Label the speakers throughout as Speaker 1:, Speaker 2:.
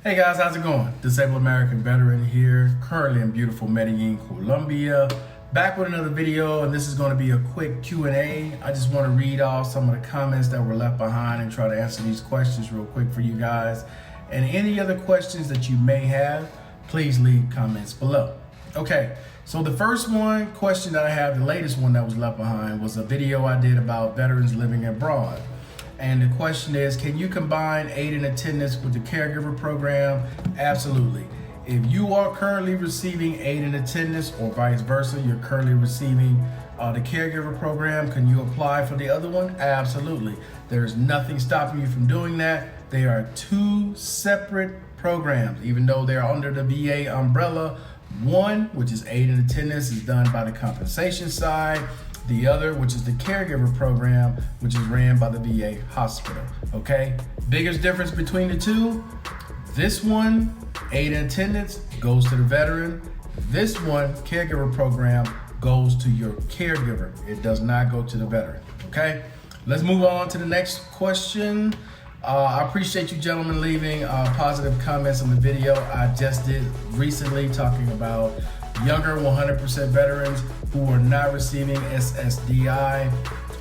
Speaker 1: Hey guys, how's it going? Disabled American veteran here, currently in beautiful Medellin, Colombia. Back with another video, and this is going to be a quick Q&A. I just want to read off some of the comments that were left behind and try to answer these questions real quick for you guys. And any other questions that you may have, please leave comments below. Okay, so the first question that I have, the latest one that was left behind, was a video I did about veterans living abroad. And the question is, can you combine aid and attendance with the caregiver program? Absolutely. If you are currently receiving aid and attendance, or vice versa, you're currently receiving the caregiver program, can you apply for the other one? Absolutely. There's nothing stopping you from doing that. They are two separate programs, even though they're under the VA umbrella. One, which is aid and attendance, is done by the compensation side. The other, which is the caregiver program, which is ran by the VA hospital, okay? Biggest difference between the two, this one, aid and attendance, goes to the veteran. This one, caregiver program, goes to your caregiver. It does not go to the veteran, okay? Let's move on to the next question. I appreciate you gentlemen leaving positive comments on the video I just did recently talking about younger 100% veterans who are not receiving SSDI.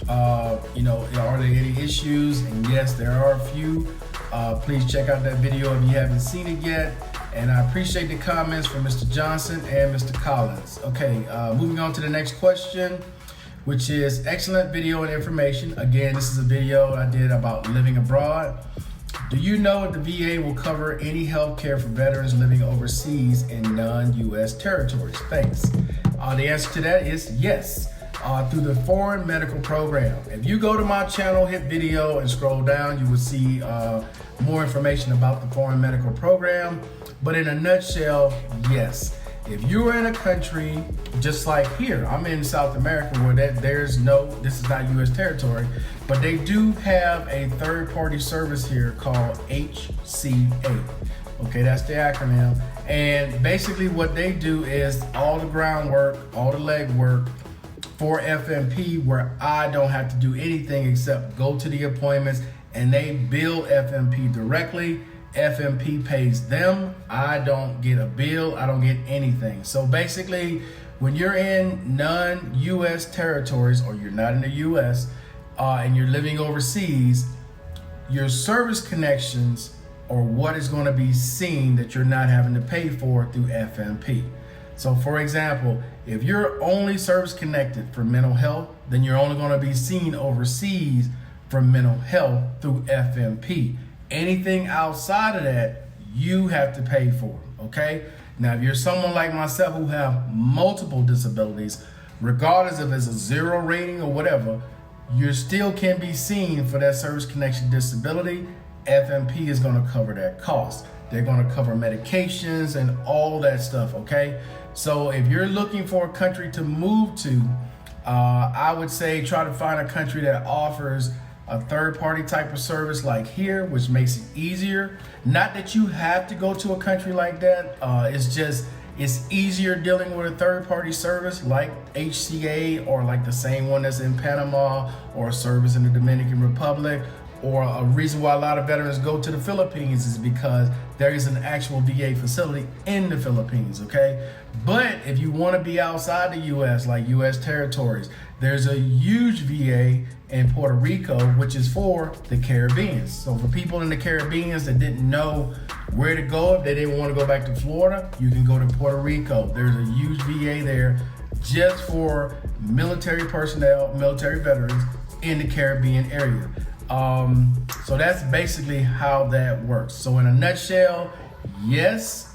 Speaker 1: Are there any issues? And yes, there are a few. Please check out that video if you haven't seen it yet. And I appreciate the comments from Mr. Johnson and Mr. Collins. Okay, moving on to the next question, which is excellent video and information. Again, this is a video I did about living abroad. Do you know if the VA will cover any health care for veterans living overseas in non-US territories? Thanks. The answer to that is yes, through the Foreign Medical Program. If you go to my channel, hit video and scroll down, you will see more information about the Foreign Medical Program. But in a nutshell, yes. If you're in a country, just like here, I'm in South America where this is not US territory, but they do have a third-party service here called HCA. Okay, that's the acronym. And basically what they do is all the groundwork, all the legwork for FMP, where I don't have to do anything except go to the appointments, and they bill FMP directly. FMP pays them. I don't get a bill. I don't get anything. So basically, when you're in non-US territories, or you're not in the US, and you're living overseas, your service connections are what is going to be seen that you're not having to pay for through FMP. So for example, if you're only service connected for mental health, then you're only going to be seen overseas for mental health through FMP. Anything outside of that, you have to pay for, okay? Now, if you're someone like myself who have multiple disabilities, regardless if it's a 0 rating or whatever, you still can be seen for that service connection disability. FMP is gonna cover that cost. They're gonna cover medications and all that stuff, okay? So if you're looking for a country to move to, I would say try to find a country that offers a third-party type of service like here, which makes it easier. Not that you have to go to a country like that. It's easier dealing with a third-party service like HCA, or like the same one that's in Panama, or a service in the Dominican Republic. Or a reason why a lot of veterans go to the Philippines is because there is an actual VA facility in the Philippines, okay? But if you want to be outside the US, like US territories, there's a huge VA in Puerto Rico, which is for the Caribbean. So for people in the Caribbean that didn't know where to go, if they didn't want to go back to Florida, you can go to Puerto Rico. There's a huge VA there just for military personnel, military veterans in the Caribbean area. So that's basically how that works. So in a nutshell, yes,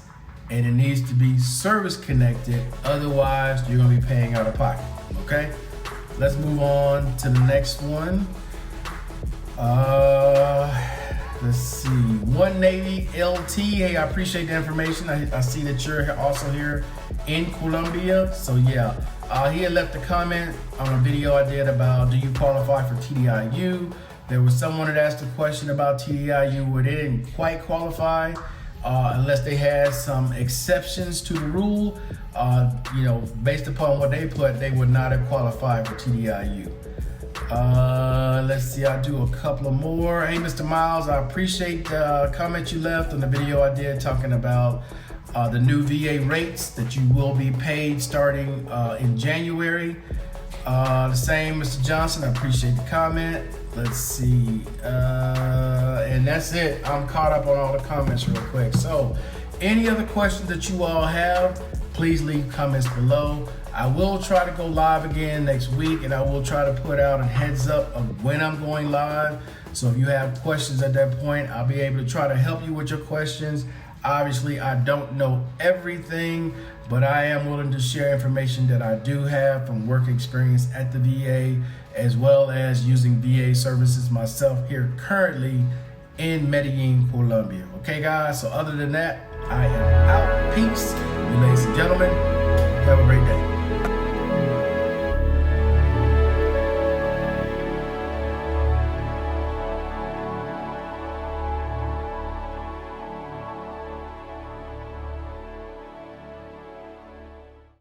Speaker 1: and it needs to be service connected. Otherwise, you're gonna be paying out of pocket, okay? Let's move on to the next one. Let's see, One Navy LT. Hey, I appreciate the information. I see that you're also here in Colombia. So yeah, he had left a comment on a video I did about, do you qualify for TDIU? There was someone that asked a question about TDIU where they didn't quite qualify unless they had some exceptions to the rule. Based upon what they put, they would not have qualified for TDIU. Let's see, I'll do a couple of more. Hey, Mr. Miles, I appreciate the comment you left on the video I did talking about the new VA rates that you will be paid starting in January. The same, Mr. Johnson, I appreciate the comment. Let's see, and that's it. I'm caught up on all the comments real quick. So any other questions that you all have, please leave comments below. I will try to go live again next week, and I will try to put out a heads up of when I'm going live. So if you have questions at that point, I'll be able to try to help you with your questions. Obviously, I don't know everything, but I am willing to share information that I do have from work experience at the VA, as well as using VA services myself here currently in Medellin, Colombia. Okay, guys, so other than that, I am out. Peace. You ladies and gentlemen, have a great day.